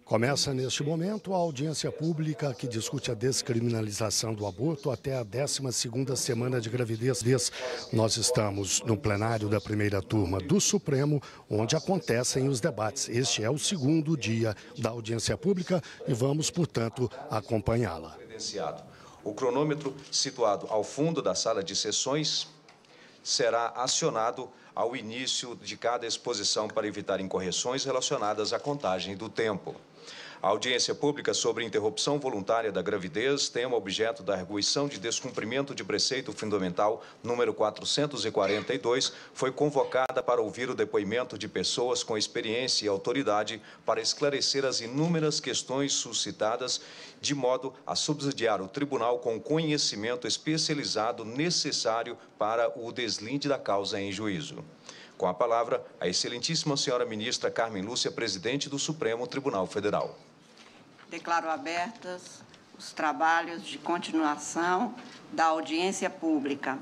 Começa neste momento a audiência pública que discute a descriminalização do aborto até a 12ª semana de gravidez. Nós estamos no plenário da primeira turma do Supremo, onde acontecem os debates. Este é o segundo dia da audiência pública e vamos, portanto, acompanhá-la. O cronômetro situado ao fundo da sala de sessões será acionado ao início de cada exposição para evitar incorreções relacionadas à contagem do tempo. A audiência pública sobre interrupção voluntária da gravidez, tema objeto da arguição de descumprimento de preceito fundamental número 442, foi convocada para ouvir o depoimento de pessoas com experiência e autoridade para esclarecer as inúmeras questões suscitadas, de modo a subsidiar o tribunal com o conhecimento especializado necessário para o deslinde da causa em juízo. Com a palavra, a excelentíssima senhora ministra Carmen Lúcia, presidente do Supremo Tribunal Federal. Declaro abertas os trabalhos de continuação da audiência pública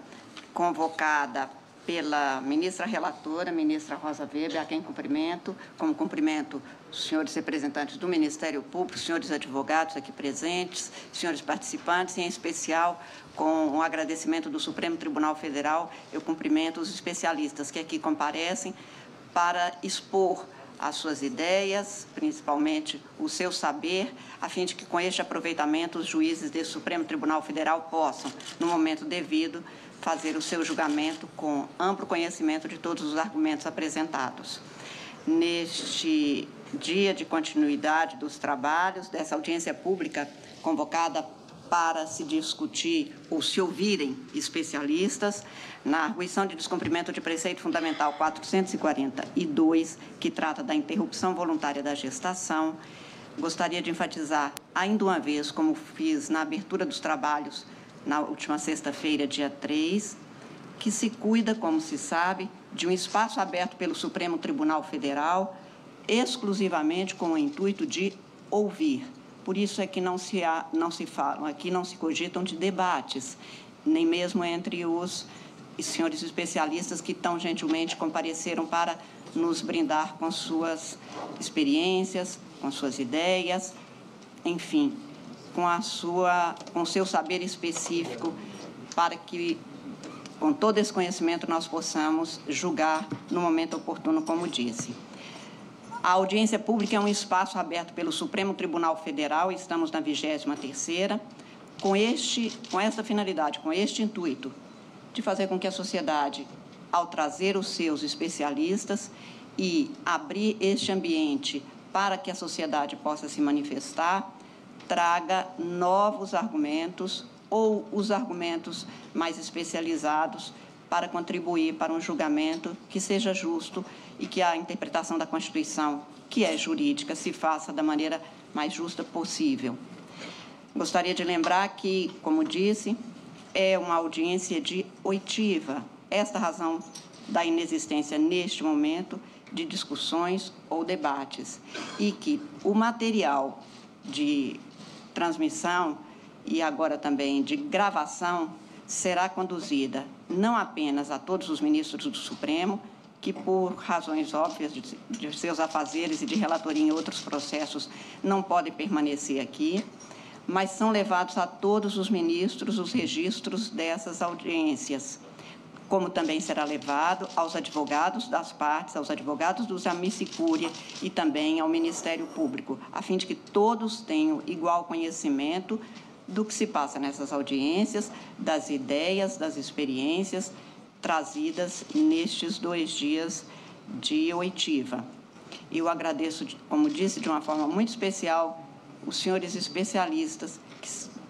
convocada pela ministra relatora, ministra Rosa Weber, a quem cumprimento, como cumprimento os senhores representantes do Ministério Público, senhores advogados aqui presentes, senhores participantes, e em especial, com o agradecimento do Supremo Tribunal Federal, eu cumprimento os especialistas que aqui comparecem para expor as suas ideias, principalmente o seu saber, a fim de que, com este aproveitamento, os juízes desse Supremo Tribunal Federal possam, no momento devido, fazer o seu julgamento com amplo conhecimento de todos os argumentos apresentados. Neste dia de continuidade dos trabalhos dessa audiência pública convocada para se discutir ou se ouvirem especialistas na arguição de descumprimento de preceito fundamental 442, que trata da interrupção voluntária da gestação, gostaria de enfatizar ainda uma vez, como fiz na abertura dos trabalhos na última sexta-feira, dia 3, que se cuida, como se sabe, de um espaço aberto pelo Supremo Tribunal Federal, exclusivamente com o intuito de ouvir. Por isso é que não se falam, aqui não se cogitam de debates, nem mesmo entre os senhores especialistas que tão gentilmente compareceram para nos brindar com suas experiências, com suas ideias, enfim, com o seu saber específico, para que, com todo esse conhecimento, nós possamos julgar no momento oportuno, como disse. A audiência pública é um espaço aberto pelo Supremo Tribunal Federal, estamos na 23ª, com esta finalidade, com este intuito, de fazer com que a sociedade, ao trazer os seus especialistas e abrir este ambiente para que a sociedade possa se manifestar, traga novos argumentos ou os argumentos mais especializados para contribuir para um julgamento que seja justo e que a interpretação da Constituição, que é jurídica, se faça da maneira mais justa possível. Gostaria de lembrar que, como disse, é uma audiência de oitiva. Esta razão da inexistência, neste momento, de discussões ou debates. E que o material de transmissão e agora também de gravação será conduzida não apenas a todos os ministros do Supremo, que por razões óbvias de seus afazeres e de relatoria em outros processos não podem permanecer aqui, mas são levados a todos os ministros os registros dessas audiências, como também será levado aos advogados das partes, aos advogados dos amici curiae e também ao Ministério Público, a fim de que todos tenham igual conhecimento do que se passa nessas audiências, das ideias, das experiências trazidas nestes 2 dias de oitiva. Eu agradeço, como disse, de uma forma muito especial, os senhores especialistas que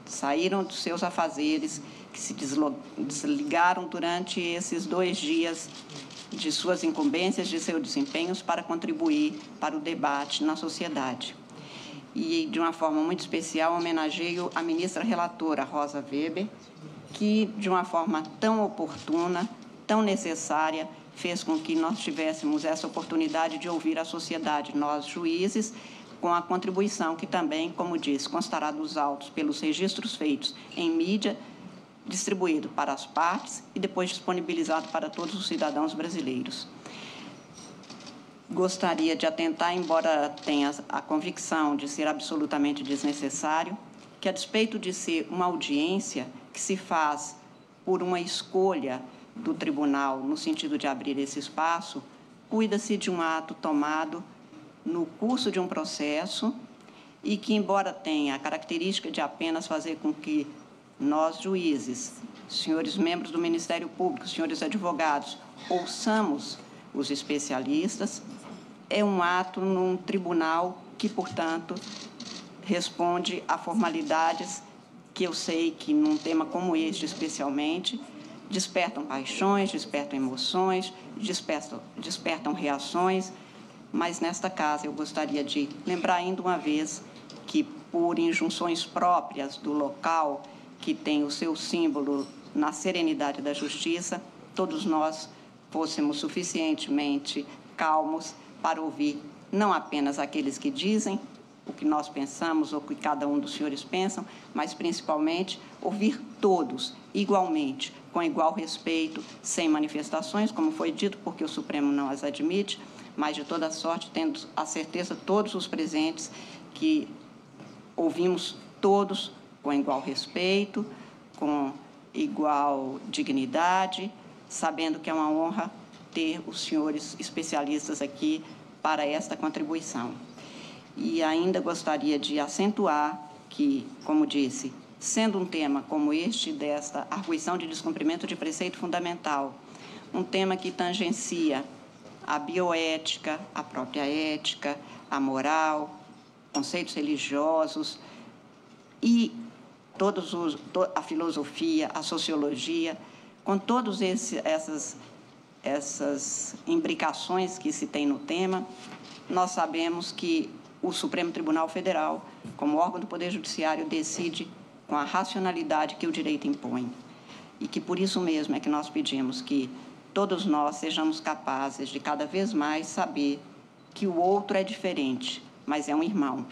saíram dos seus afazeres, que se desligaram durante esses 2 dias de suas incumbências, de seus desempenhos, para contribuir para o debate na sociedade. E, de uma forma muito especial, homenageio a ministra relatora, Rosa Weber, que, de uma forma tão oportuna, tão necessária, fez com que nós tivéssemos essa oportunidade de ouvir a sociedade, nós, juízes, com a contribuição que também, como disse, constará dos autos pelos registros feitos em mídia, distribuído para as partes e depois disponibilizado para todos os cidadãos brasileiros. gostaria de atentar, embora tenha a convicção de ser absolutamente desnecessário, que a despeito de ser uma audiência que se faz por uma escolha do tribunal no sentido de abrir esse espaço, cuida-se de um ato tomado no curso de um processo e que, embora tenha a característica de apenas fazer com que nós, juízes, senhores membros do Ministério Público, senhores advogados, ouçamos os especialistas, é um ato num tribunal que, portanto, responde a formalidades que eu sei que, num tema como este, especialmente, despertam paixões, despertam emoções, despertam reações, mas nesta casa eu gostaria de lembrar ainda uma vez que, por injunções próprias do local, que tem o seu símbolo na serenidade da justiça, todos nós fôssemos suficientemente calmos para ouvir não apenas aqueles que dizem o que nós pensamos ou o que cada um dos senhores pensam, mas principalmente ouvir todos igualmente, com igual respeito, sem manifestações, como foi dito, porque o Supremo não as admite, mas de toda sorte, tendo a certeza todos os presentes que ouvimos todos com igual respeito, com igual dignidade, sabendo que é uma honra ter os senhores especialistas aqui para esta contribuição. E ainda gostaria de acentuar que, como disse, sendo um tema como este, desta arguição de descumprimento de preceito fundamental, um tema que tangencia a bioética, a própria ética, a moral, conceitos religiosos e a filosofia, a sociologia, com todas essas imbricações que se tem no tema, nós sabemos que o Supremo Tribunal Federal, como órgão do Poder Judiciário, decide com a racionalidade que o direito impõe. E que por isso mesmo é que nós pedimos que todos nós sejamos capazes de cada vez mais saber que o outro é diferente, mas é um irmão.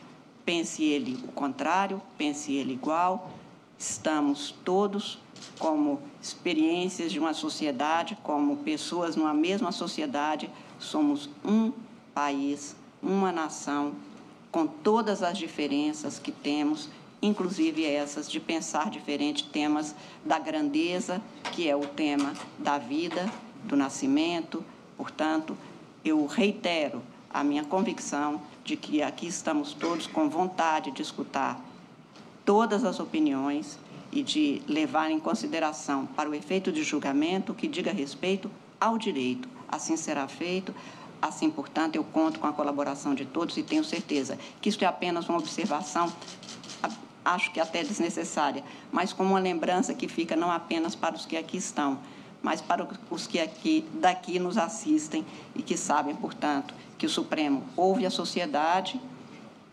Pense ele o contrário, pense ele igual. Estamos todos como experiências de uma sociedade, como pessoas numa mesma sociedade, somos um país, uma nação, com todas as diferenças que temos, inclusive essas de pensar diferente, temas da grandeza, que é o tema da vida, do nascimento. Portanto, eu reitero a minha convicção de que aqui estamos todos com vontade de escutar todas as opiniões e de levar em consideração, para o efeito de julgamento, que diga respeito ao direito. Assim será feito. Assim, portanto, eu conto com a colaboração de todos e tenho certeza que isso é apenas uma observação, acho que até desnecessária, mas como uma lembrança que fica não apenas para os que aqui estão, mas para os que daqui nos assistem e que sabem, portanto, que o Supremo ouve a sociedade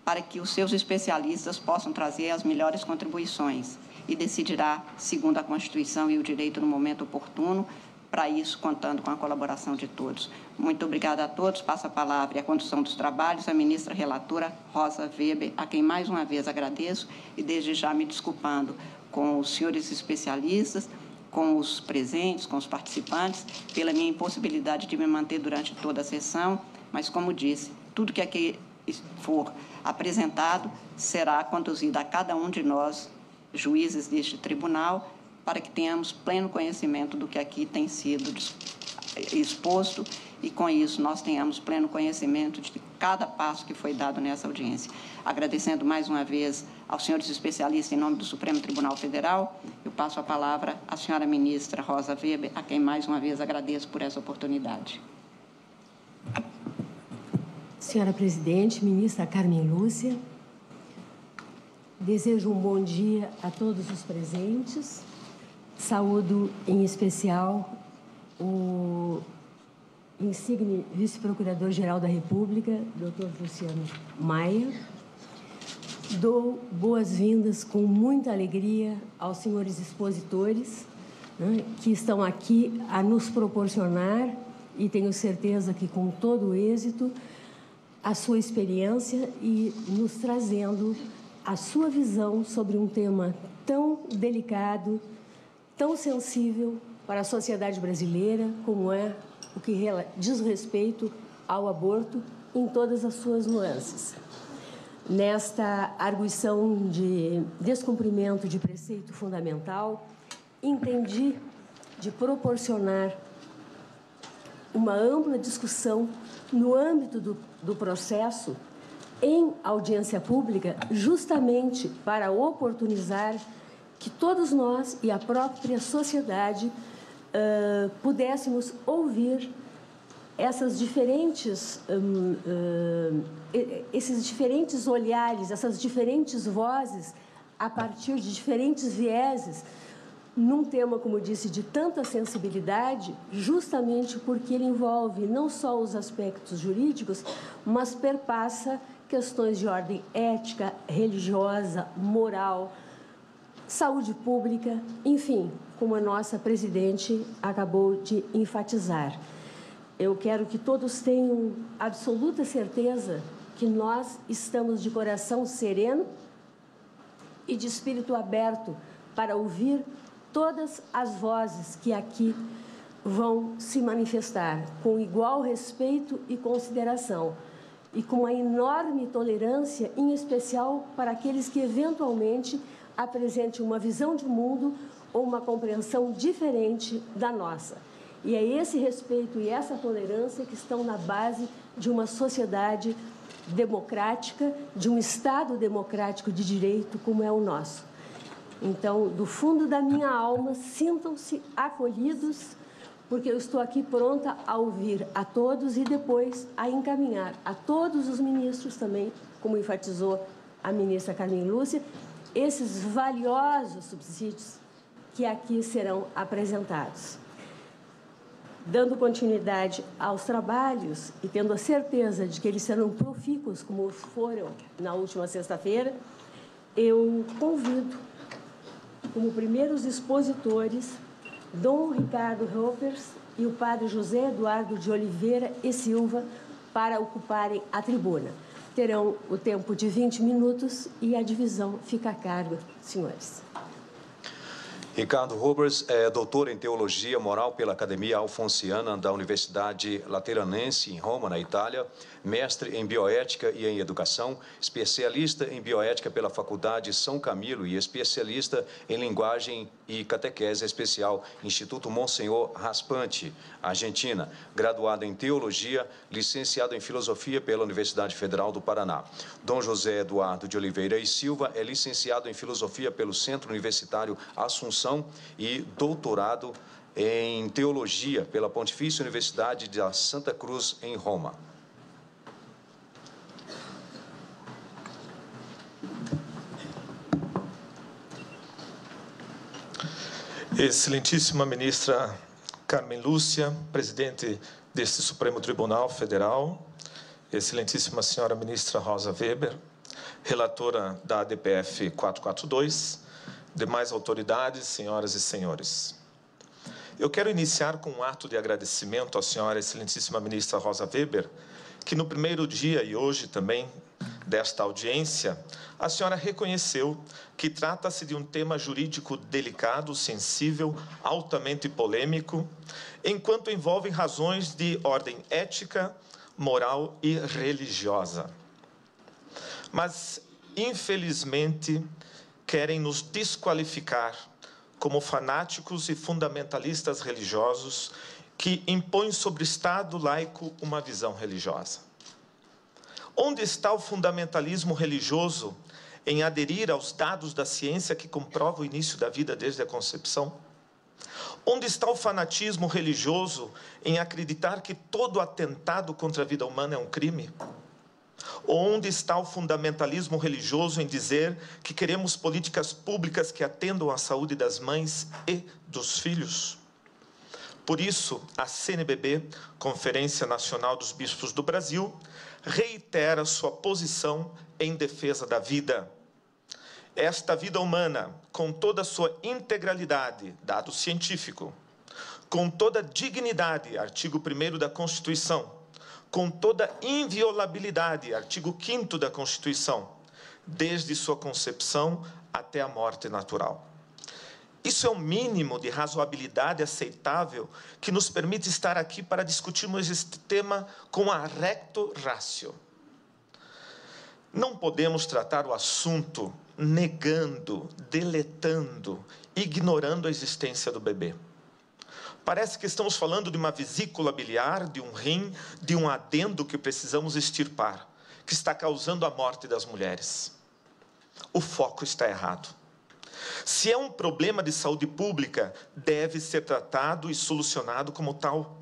para que os seus especialistas possam trazer as melhores contribuições e decidirá segundo a Constituição e o direito no momento oportuno, para isso contando com a colaboração de todos. Muito obrigada a todos. Passo a palavra e a condução dos trabalhos à ministra relatora Rosa Weber, a quem mais uma vez agradeço e desde já me desculpando com os senhores especialistas, com os presentes, com os participantes, pela minha impossibilidade de me manter durante toda a sessão, mas, como disse, tudo que aqui for apresentado será conduzido a cada um de nós, juízes deste tribunal, para que tenhamos pleno conhecimento do que aqui tem sido exposto e, com isso, nós tenhamos pleno conhecimento de cada passo que foi dado nessa audiência. Agradecendo mais uma vez aos senhores especialistas em nome do Supremo Tribunal Federal, eu passo a palavra à senhora ministra Rosa Weber, a quem mais uma vez agradeço por essa oportunidade. Senhora presidente, ministra Carmen Lúcia, desejo um bom dia a todos os presentes. Saúdo, em especial, o insigne vice-procurador-geral da República, doutor Luciano Maia. Dou boas-vindas com muita alegria aos senhores expositores, né, que estão aqui a nos proporcionar, e tenho certeza que com todo o êxito, a sua experiência e nos trazendo a sua visão sobre um tema tão delicado, tão sensível para a sociedade brasileira, como é o que diz respeito ao aborto em todas as suas nuances. Nesta arguição de descumprimento de preceito fundamental, entendi de proporcionar uma ampla discussão no âmbito do processo em audiência pública, justamente para oportunizar que todos nós e a própria sociedade pudéssemos ouvir esses diferentes olhares, essas diferentes vozes, a partir de diferentes vieses, num tema, como disse, de tanta sensibilidade, justamente porque ele envolve não só os aspectos jurídicos, mas perpassa questões de ordem ética, religiosa, moral, saúde pública, enfim, como a nossa presidente acabou de enfatizar. Eu quero que todos tenham absoluta certeza que nós estamos de coração sereno e de espírito aberto para ouvir todas as vozes que aqui vão se manifestar com igual respeito e consideração e com uma enorme tolerância, em especial para aqueles que eventualmente apresentem uma visão de mundo ou uma compreensão diferente da nossa. E é esse respeito e essa tolerância que estão na base de uma sociedade democrática, de um Estado democrático de direito como é o nosso. Então, do fundo da minha alma, sintam-se acolhidos, porque eu estou aqui pronta a ouvir a todos e depois a encaminhar a todos os ministros também, como enfatizou a ministra Carmen Lúcia, esses valiosos subsídios que aqui serão apresentados. Dando continuidade aos trabalhos e tendo a certeza de que eles serão profícuos, como foram na última sexta-feira, eu convido, como primeiros expositores, Dom Ricardo Roppers e o padre José Eduardo de Oliveira e Silva para ocuparem a tribuna. Terão o tempo de 20 minutos e a divisão fica a cargo, senhores. Ricardo Roppers é doutor em Teologia Moral pela Academia Alfonsiana da Universidade Lateranense, em Roma, na Itália, mestre em Bioética e em Educação, especialista em Bioética pela Faculdade São Camilo e especialista em Linguagem e Catequese Especial, Instituto Monsenhor Raspante, Argentina, graduado em Teologia, licenciado em Filosofia pela Universidade Federal do Paraná. Dom José Eduardo de Oliveira e Silva é licenciado em Filosofia pelo Centro Universitário Assunção e doutorado em Teologia pela Pontifícia Universidade de Santa Cruz, em Roma. Excelentíssima ministra Carmen Lúcia, presidente deste Supremo Tribunal Federal, excelentíssima senhora ministra Rosa Weber, relatora da ADPF 442, demais autoridades, senhoras e senhores. Eu quero iniciar com um ato de agradecimento à senhora excelentíssima ministra Rosa Weber, que no primeiro dia e hoje também desta audiência, a senhora reconheceu que trata-se de um tema jurídico delicado, sensível, altamente polêmico, enquanto envolve razões de ordem ética, moral e religiosa. Mas, infelizmente, querem nos desqualificar como fanáticos e fundamentalistas religiosos que impõem sobre o Estado laico uma visão religiosa. Onde está o fundamentalismo religioso em aderir aos dados da ciência que comprovam o início da vida desde a concepção? Onde está o fanatismo religioso em acreditar que todo atentado contra a vida humana é um crime? Onde está o fundamentalismo religioso em dizer que queremos políticas públicas que atendam à saúde das mães e dos filhos? Por isso, a CNBB, Conferência Nacional dos Bispos do Brasil, reitera sua posição em defesa da vida. Esta vida humana, com toda a sua integralidade, dado científico, com toda a dignidade, artigo 1º da Constituição, com toda inviolabilidade, artigo 5º da Constituição, desde sua concepção até a morte natural. Isso é o mínimo de razoabilidade aceitável que nos permite estar aqui para discutirmos este tema com a recto ratio. Não podemos tratar o assunto negando, deletando, ignorando a existência do bebê. Parece que estamos falando de uma vesícula biliar, de um rim, de um adendo que precisamos extirpar, que está causando a morte das mulheres. O foco está errado. Se é um problema de saúde pública, deve ser tratado e solucionado como tal.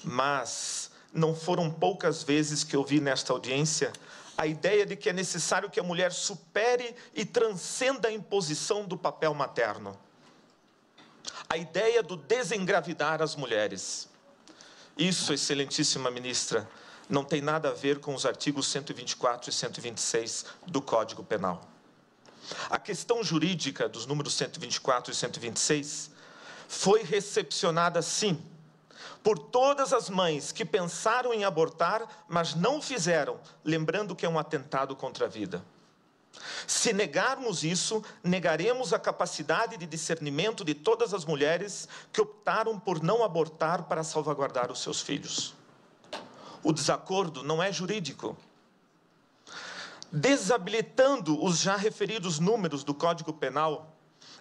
Mas não foram poucas vezes que eu vi nesta audiência a ideia de que é necessário que a mulher supere e transcenda a imposição do papel materno. A ideia do desengravidar as mulheres. Isso, excelentíssima ministra, não tem nada a ver com os artigos 124 e 126 do Código Penal. A questão jurídica dos números 124 e 126 foi recepcionada, sim, por todas as mães que pensaram em abortar, mas não fizeram, lembrando que é um atentado contra a vida. Se negarmos isso, negaremos a capacidade de discernimento de todas as mulheres que optaram por não abortar para salvaguardar os seus filhos. O desacordo não é jurídico. Desabilitando os já referidos números do Código Penal,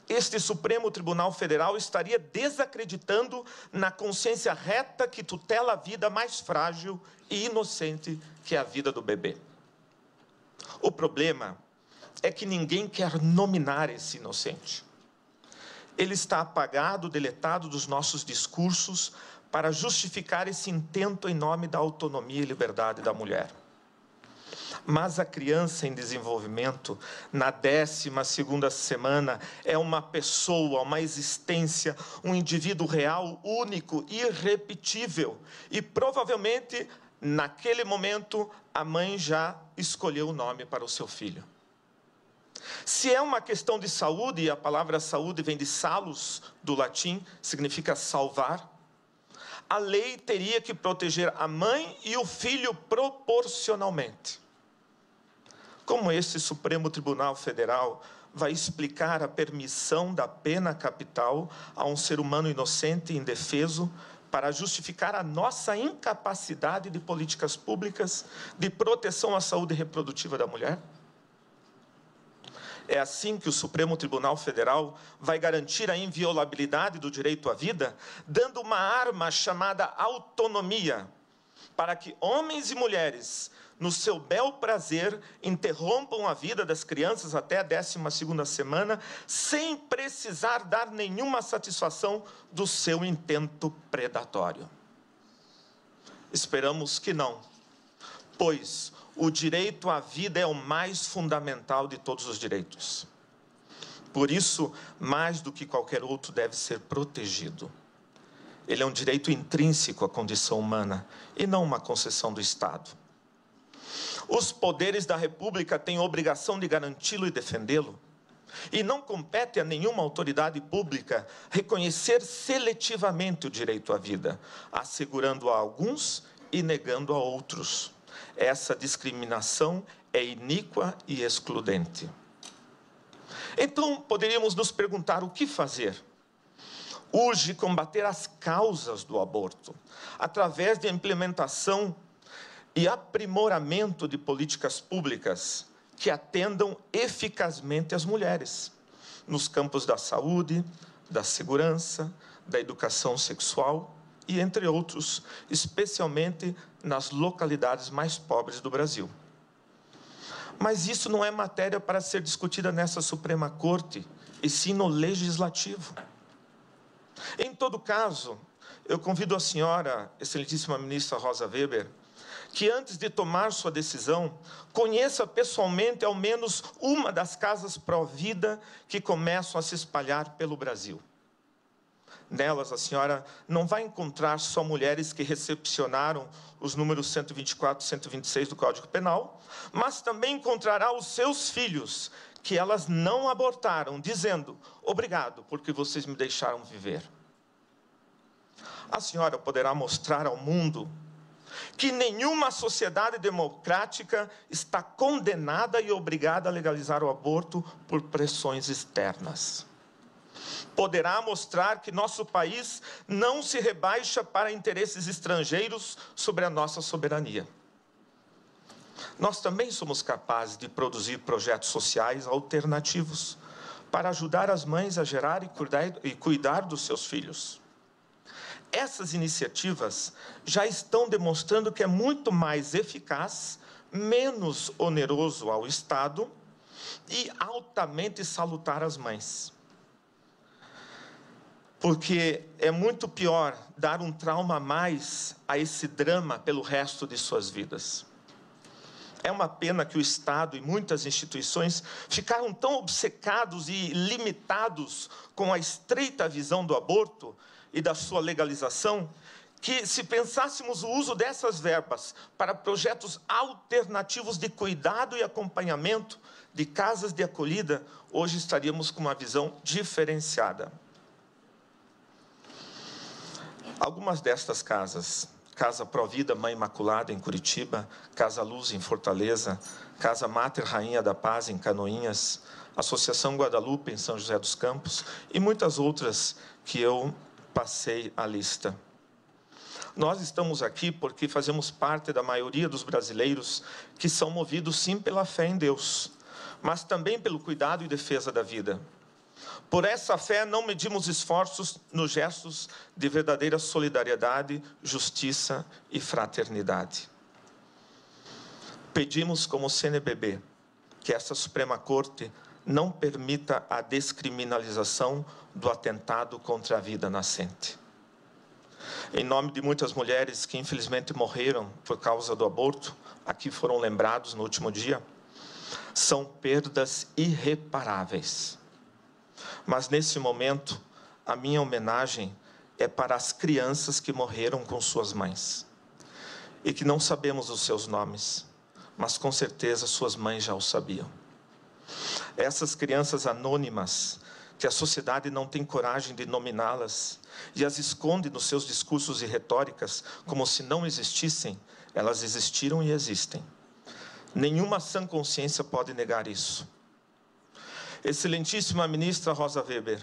este Supremo Tribunal Federal estaria desacreditando na consciência reta que tutela a vida mais frágil e inocente que é a vida do bebê. O problema é que ninguém quer nominar esse inocente. Ele está apagado, deletado dos nossos discursos para justificar esse intento em nome da autonomia e liberdade da mulher. Mas a criança em desenvolvimento, na 12ª semana, é uma pessoa, uma existência, um indivíduo real, único, irrepetível. E provavelmente, naquele momento, a mãe já escolheu o nome para o seu filho. Se é uma questão de saúde, e a palavra saúde vem de salus, do latim, significa salvar, a lei teria que proteger a mãe e o filho proporcionalmente. Como esse Supremo Tribunal Federal vai explicar a permissão da pena capital a um ser humano inocente e indefeso para justificar a nossa incapacidade de políticas públicas de proteção à saúde reprodutiva da mulher? É assim que o Supremo Tribunal Federal vai garantir a inviolabilidade do direito à vida, dando uma arma chamada autonomia, para que homens e mulheres, no seu bel prazer, interrompam a vida das crianças até a 12ª semana, sem precisar dar nenhuma satisfação do seu intento predatório. Esperamos que não, pois o direito à vida é o mais fundamental de todos os direitos. Por isso, mais do que qualquer outro, deve ser protegido. Ele é um direito intrínseco à condição humana e não uma concessão do Estado. Os poderes da República têm a obrigação de garanti-lo e defendê-lo. E não compete a nenhuma autoridade pública reconhecer seletivamente o direito à vida, assegurando a alguns e negando a outros. Essa discriminação é iníqua e excludente. Então, poderíamos nos perguntar o que fazer? Urge combater as causas do aborto, através da implementação e aprimoramento de políticas públicas que atendam eficazmente as mulheres, nos campos da saúde, da segurança, da educação sexual e, entre outros, especialmente nas localidades mais pobres do Brasil. Mas isso não é matéria para ser discutida nessa Suprema Corte, e sim no Legislativo. Em todo caso, eu convido a senhora, excelentíssima ministra Rosa Weber, que antes de tomar sua decisão, conheça pessoalmente ao menos uma das casas pró-vida que começam a se espalhar pelo Brasil. Nelas, a senhora não vai encontrar só mulheres que recepcionaram os números 124 e 126 do Código Penal, mas também encontrará os seus filhos, que elas não abortaram, dizendo: obrigado, porque vocês me deixaram viver. A senhora poderá mostrar ao mundo que nenhuma sociedade democrática está condenada e obrigada a legalizar o aborto por pressões externas. poderá mostrar que nosso país não se rebaixa para interesses estrangeiros sobre a nossa soberania. Nós também somos capazes de produzir projetos sociais alternativos para ajudar as mães a gerar e cuidar dos seus filhos. Essas iniciativas já estão demonstrando que é muito mais eficaz, menos oneroso ao Estado e altamente salutar às mães. Porque é muito pior dar um trauma a mais a esse drama pelo resto de suas vidas. É uma pena que o Estado e muitas instituições ficaram tão obcecados e limitados com a estreita visão do aborto e da sua legalização, que se pensássemos o uso dessas verbas para projetos alternativos de cuidado e acompanhamento de casas de acolhida, hoje estaríamos com uma visão diferenciada. Algumas destas casas, Casa Provida Mãe Imaculada, em Curitiba, Casa Luz, em Fortaleza, Casa Mater Rainha da Paz, em Canoinhas, Associação Guadalupe, em São José dos Campos, e muitas outras que eu passei a lista. Nós estamos aqui porque fazemos parte da maioria dos brasileiros que são movidos, sim, pela fé em Deus, mas também pelo cuidado e defesa da vida. Por essa fé, não medimos esforços nos gestos de verdadeira solidariedade, justiça e fraternidade. Pedimos, como CNBB, que essa Suprema Corte não permita a descriminalização do atentado contra a vida nascente. Em nome de muitas mulheres que, infelizmente, morreram por causa do aborto, aqui foram lembrados no último dia, são perdas irreparáveis. Mas, nesse momento, a minha homenagem é para as crianças que morreram com suas mães e que não sabemos os seus nomes, mas, com certeza, suas mães já o sabiam. Essas crianças anônimas, que a sociedade não tem coragem de nominá-las e as esconde nos seus discursos e retóricas como se não existissem, elas existiram e existem. Nenhuma sã consciência pode negar isso. Excelentíssima ministra Rosa Weber,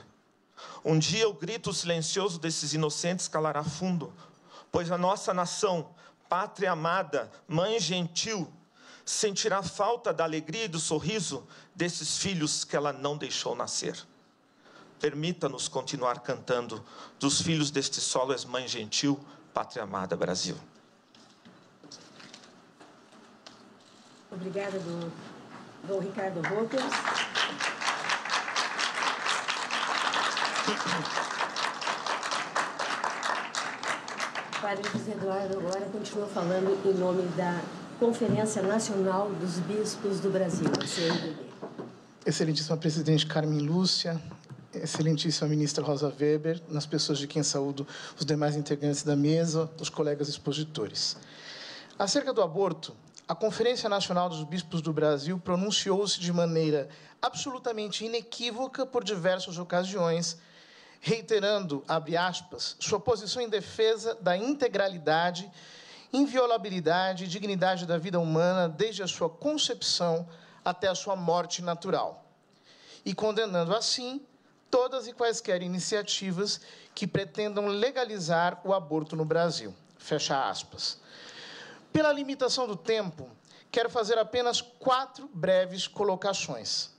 um dia o grito silencioso desses inocentes calará fundo, pois a nossa nação, pátria amada, mãe gentil, sentirá falta da alegria e do sorriso desses filhos que ela não deixou nascer. Permita-nos continuar cantando dos filhos deste solo és mãe gentil, pátria amada Brasil. Obrigada, Dom Ricardo Rotters. O padre José Eduardo agora continua falando em nome da Conferência Nacional dos Bispos do Brasil, a CNBB. Excelentíssima Presidente Carmen Lúcia, Excelentíssima Ministra Rosa Weber, nas pessoas de quem saúdo os demais integrantes da mesa, os colegas expositores. Acerca do aborto, a Conferência Nacional dos Bispos do Brasil pronunciou-se de maneira absolutamente inequívoca por diversas ocasiões, reiterando, abre aspas, sua posição em defesa da integralidade, inviolabilidade e dignidade da vida humana desde a sua concepção até a sua morte natural, e condenando, assim, todas e quaisquer iniciativas que pretendam legalizar o aborto no Brasil. Fecha aspas. Pela limitação do tempo, quero fazer apenas 4 breves colocações.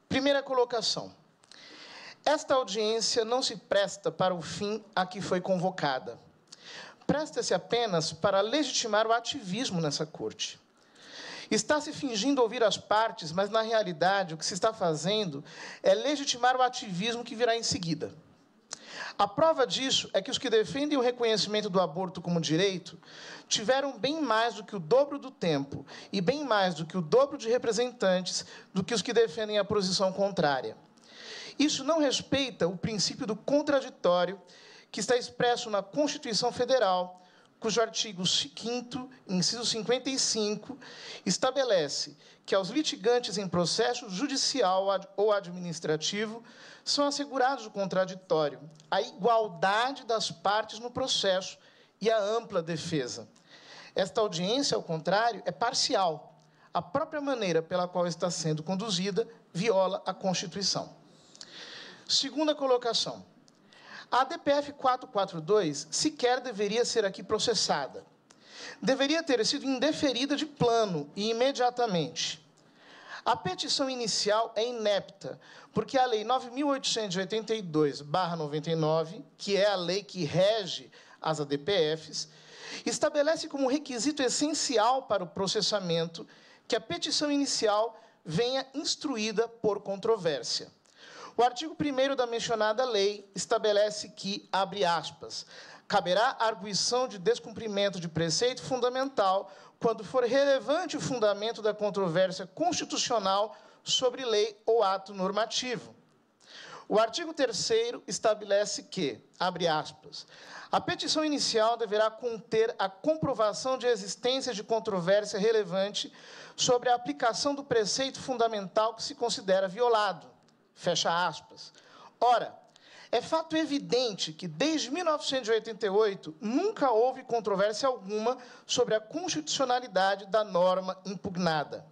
Primeira colocação. Esta audiência não se presta para o fim a que foi convocada. Presta-se apenas para legitimar o ativismo nessa corte. Está se fingindo ouvir as partes, mas, na realidade, o que se está fazendo é legitimar o ativismo que virá em seguida. A prova disso é que os que defendem o reconhecimento do aborto como direito tiveram bem mais do que o dobro do tempo e bem mais do que o dobro de representantes do que os que defendem a posição contrária. Isso não respeita o princípio do contraditório que está expresso na Constituição Federal, cujo artigo 5º, inciso 55, estabelece que aos litigantes em processo judicial ou administrativo são assegurados o contraditório, a igualdade das partes no processo e a ampla defesa. Esta audiência, ao contrário, é parcial. A própria maneira pela qual está sendo conduzida viola a Constituição. Segunda colocação. A ADPF 442 sequer deveria ser aqui processada. Deveria ter sido indeferida de plano e imediatamente. A petição inicial é inepta, porque a Lei 9.882/99, que é a lei que rege as ADPFs, estabelece como requisito essencial para o processamento que a petição inicial venha instruída por controvérsia. O artigo 1º da mencionada lei estabelece que, abre aspas, caberá arguição de descumprimento de preceito fundamental quando for relevante o fundamento da controvérsia constitucional sobre lei ou ato normativo. O artigo 3º estabelece que, abre aspas, a petição inicial deverá conter a comprovação de existência de controvérsia relevante sobre a aplicação do preceito fundamental que se considera violado. Fecha aspas. Ora, é fato evidente que, desde 1988, nunca houve controvérsia alguma sobre a constitucionalidade da norma impugnada.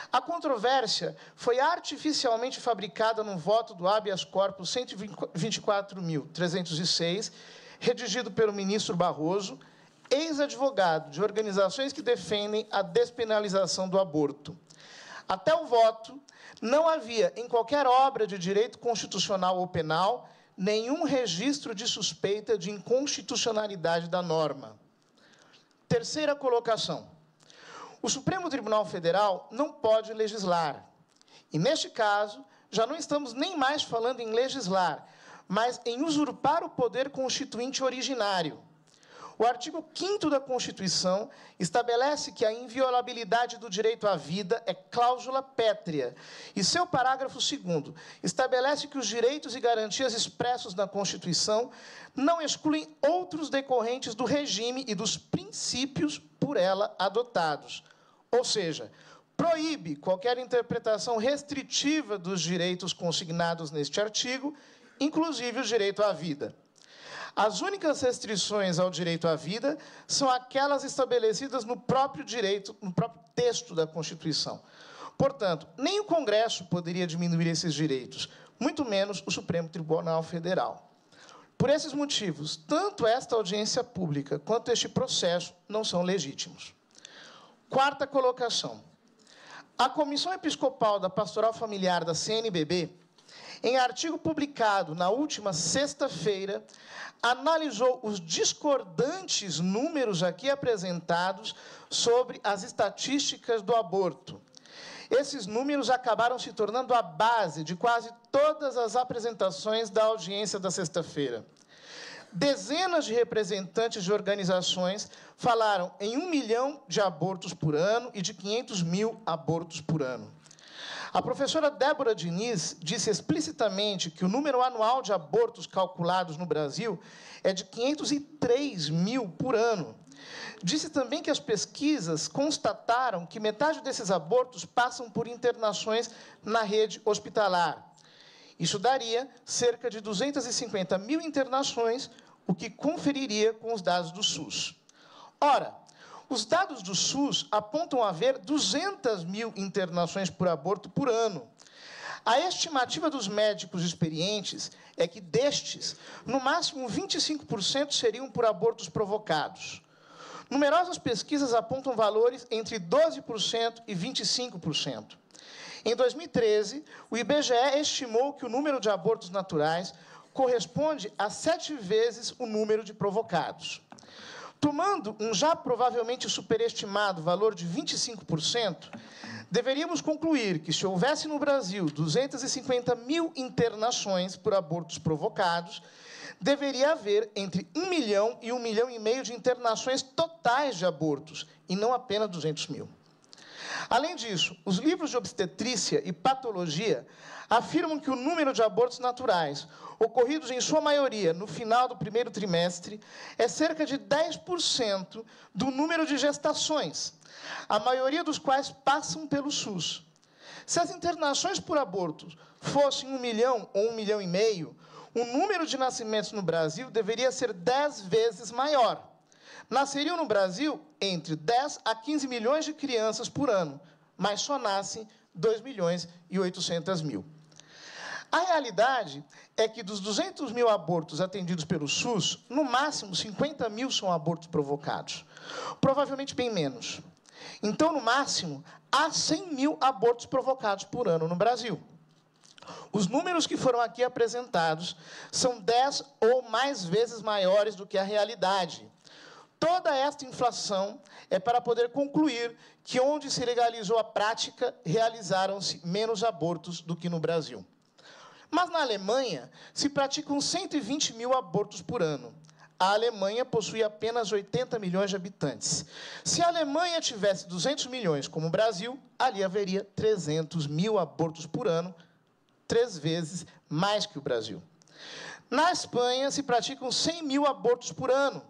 A controvérsia foi artificialmente fabricada no voto do habeas corpus 124.306, redigido pelo ministro Barroso, ex-advogado de organizações que defendem a despenalização do aborto. Até o voto, não havia, em qualquer obra de direito constitucional ou penal, nenhum registro de suspeita de inconstitucionalidade da norma. Terceira colocação. O Supremo Tribunal Federal não pode legislar. E, neste caso, já não estamos nem mais falando em legislar, mas em usurpar o poder constituinte originário. O artigo 5º da Constituição estabelece que a inviolabilidade do direito à vida é cláusula pétrea, e seu parágrafo 2º estabelece que os direitos e garantias expressos na Constituição não excluem outros decorrentes do regime e dos princípios por ela adotados. Ou seja, proíbe qualquer interpretação restritiva dos direitos consignados neste artigo, inclusive o direito à vida. As únicas restrições ao direito à vida são aquelas estabelecidas no próprio direito, no próprio texto da Constituição. Portanto, nem o Congresso poderia diminuir esses direitos, muito menos o Supremo Tribunal Federal. Por esses motivos, tanto esta audiência pública quanto este processo não são legítimos. Quarta colocação. A Comissão Episcopal da Pastoral Familiar da CNBB, em artigo publicado na última sexta-feira, analisou os discordantes números aqui apresentados sobre as estatísticas do aborto. Esses números acabaram se tornando a base de quase todas as apresentações da audiência da sexta-feira. Dezenas de representantes de organizações falaram em 1 milhão de abortos por ano e de 500 mil abortos por ano. A professora Débora Diniz disse explicitamente que o número anual de abortos calculados no Brasil é de 503 mil por ano. Disse também que as pesquisas constataram que metade desses abortos passam por internações na rede hospitalar. Isso daria cerca de 250 mil internações, o que conferiria com os dados do SUS. Ora, os dados do SUS apontam haver 200 mil internações por aborto por ano. A estimativa dos médicos experientes é que destes, no máximo 25% seriam por abortos provocados. Numerosas pesquisas apontam valores entre 12% e 25%. Em 2013, o IBGE estimou que o número de abortos naturais corresponde a 7 vezes o número de provocados. Tomando um já provavelmente superestimado valor de 25%, deveríamos concluir que, se houvesse no Brasil 250 mil internações por abortos provocados, deveria haver entre 1 milhão e 1,5 milhão de internações totais de abortos, e não apenas 200 mil. Além disso, os livros de obstetrícia e patologia afirmam que o número de abortos naturais, ocorridos em sua maioria no final do primeiro trimestre, é cerca de 10% do número de gestações, a maioria dos quais passam pelo SUS. Se as internações por aborto fossem 1 milhão ou 1,5 milhão, o número de nascimentos no Brasil deveria ser 10 vezes maior. Nasceriam no Brasil entre 10 a 15 milhões de crianças por ano, mas só nascem 2,8 milhões. A realidade é que dos 200 mil abortos atendidos pelo SUS, no máximo 50 mil são abortos provocados. Provavelmente bem menos. Então, no máximo, há 100 mil abortos provocados por ano no Brasil. Os números que foram aqui apresentados são 10 ou mais vezes maiores do que a realidade. Toda esta inflação é para poder concluir que, onde se legalizou a prática, realizaram-se menos abortos do que no Brasil. Mas, na Alemanha, se praticam 120 mil abortos por ano. A Alemanha possui apenas 80 milhões de habitantes. Se a Alemanha tivesse 200 milhões, como o Brasil, ali haveria 300 mil abortos por ano, 3 vezes mais que o Brasil. Na Espanha, se praticam 100 mil abortos por ano.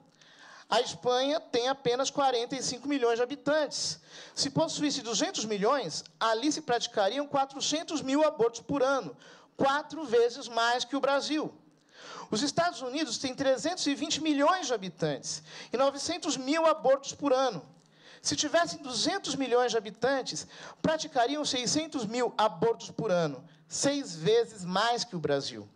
A Espanha tem apenas 45 milhões de habitantes. Se possuísse 200 milhões, ali se praticariam 400 mil abortos por ano, 4 vezes mais que o Brasil. Os Estados Unidos têm 320 milhões de habitantes e 900 mil abortos por ano. Se tivessem 200 milhões de habitantes, praticariam 600 mil abortos por ano, 6 vezes mais que o Brasil.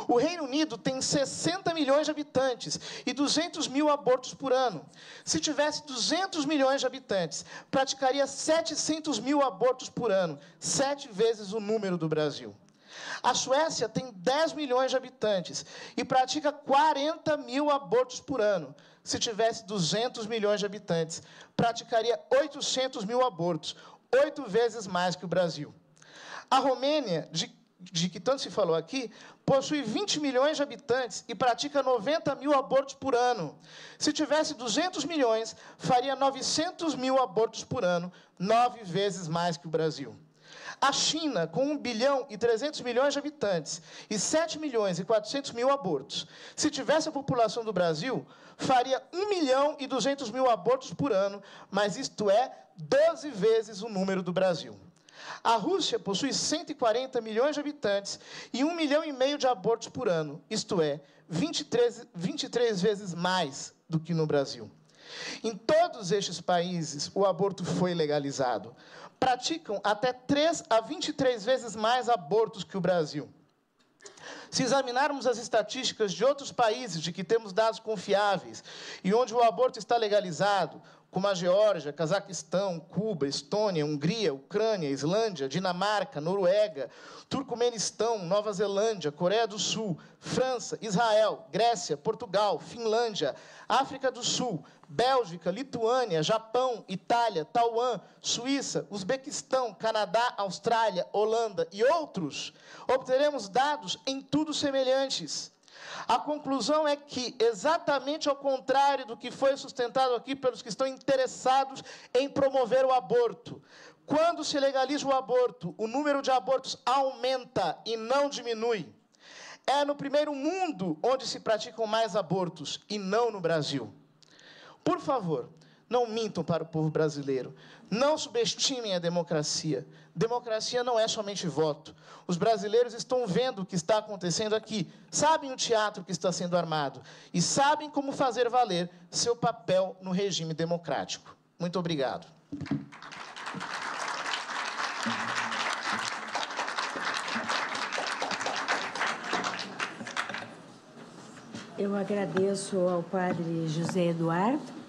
O Reino Unido tem 60 milhões de habitantes e 200 mil abortos por ano. Se tivesse 200 milhões de habitantes, praticaria 700 mil abortos por ano, 7 vezes o número do Brasil. A Suécia tem 10 milhões de habitantes e pratica 40 mil abortos por ano. Se tivesse 200 milhões de habitantes, praticaria 800 mil abortos, 8 vezes mais que o Brasil. A Romênia, de que tanto se falou aqui, possui 20 milhões de habitantes e pratica 90 mil abortos por ano. Se tivesse 200 milhões, faria 900 mil abortos por ano, 9 vezes mais que o Brasil. A China, com 1 bilhão e 300 milhões de habitantes e 7 milhões e 400 mil abortos, se tivesse a população do Brasil, faria 1 milhão e 200 mil abortos por ano, mas isto é 12 vezes o número do Brasil. A Rússia possui 140 milhões de habitantes e 1 milhão e meio de abortos por ano, isto é, 23 vezes mais do que no Brasil. Em todos estes países, o aborto foi legalizado. Praticam até 3 a 23 vezes mais abortos que o Brasil. Se examinarmos as estatísticas de outros países de que temos dados confiáveis e onde o aborto está legalizado, como a Geórgia, Cazaquistão, Cuba, Estônia, Hungria, Ucrânia, Islândia, Dinamarca, Noruega, Turcomenistão, Nova Zelândia, Coreia do Sul, França, Israel, Grécia, Portugal, Finlândia, África do Sul, Bélgica, Lituânia, Japão, Itália, Taiwan, Suíça, Uzbequistão, Canadá, Austrália, Holanda e outros, obteremos dados em tudo semelhantes. A conclusão é que, exatamente ao contrário do que foi sustentado aqui pelos que estão interessados em promover o aborto, quando se legaliza o aborto, o número de abortos aumenta e não diminui. É no primeiro mundo onde se praticam mais abortos e não no Brasil. Por favor, não mintam para o povo brasileiro. Não subestimem a democracia. Democracia não é somente voto. Os brasileiros estão vendo o que está acontecendo aqui, sabem o teatro que está sendo armado e sabem como fazer valer seu papel no regime democrático. Muito obrigado. Eu agradeço ao padre José Eduardo.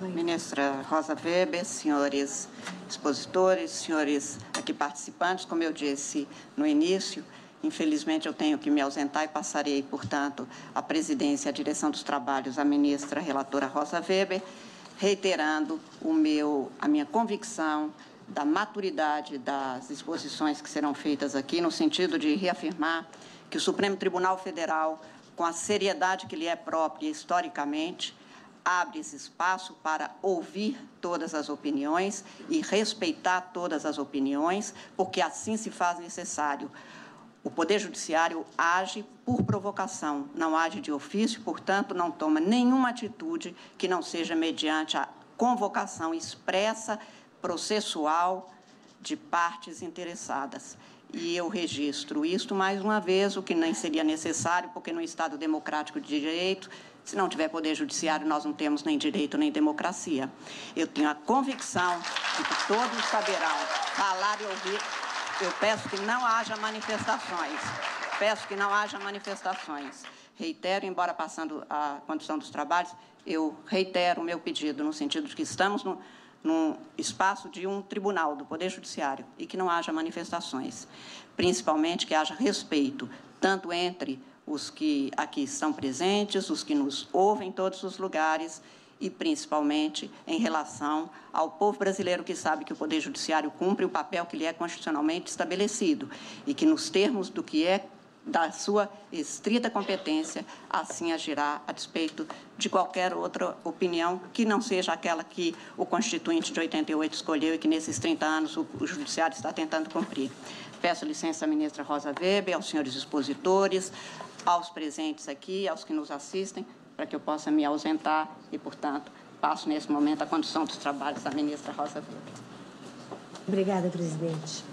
Ministra Rosa Weber, senhores expositores, senhores aqui participantes, como eu disse no início, infelizmente eu tenho que me ausentar e passarei, portanto, a presidência e a direção dos trabalhos à ministra relatora Rosa Weber, reiterando a minha convicção da maturidade das exposições que serão feitas aqui, no sentido de reafirmar que o Supremo Tribunal Federal, com a seriedade que lhe é própria historicamente, abre esse espaço para ouvir todas as opiniões e respeitar todas as opiniões, porque assim se faz necessário. O Poder Judiciário age por provocação, não age de ofício, portanto, não toma nenhuma atitude que não seja mediante a convocação expressa, processual, de partes interessadas. E eu registro isto mais uma vez, o que nem seria necessário, porque no Estado democrático de direito, se não tiver poder judiciário, nós não temos nem direito nem democracia. Eu tenho a convicção de que todos saberão falar e ouvir Eu peço que não haja manifestações. Peço que não haja manifestações. Reitero, embora passando a condução dos trabalhos, eu reitero o meu pedido, no sentido de que estamos num espaço de um tribunal, do Poder Judiciário, e que não haja manifestações. Principalmente que haja respeito, tanto entre os que aqui estão presentes, os que nos ouvem em todos os lugares, e principalmente em relação ao povo brasileiro que sabe que o Poder Judiciário cumpre o papel que lhe é constitucionalmente estabelecido e que, nos termos do que é da sua estrita competência, assim agirá a despeito de qualquer outra opinião que não seja aquela que o Constituinte de 88 escolheu e que, nesses 30 anos, o Judiciário está tentando cumprir. Peço licença à ministra Rosa Weber, aos senhores expositores, aos presentes aqui, aos que nos assistem, para que eu possa me ausentar e, portanto, passo nesse momento a condução dos trabalhos da ministra Rosa Weber. Obrigada, presidente.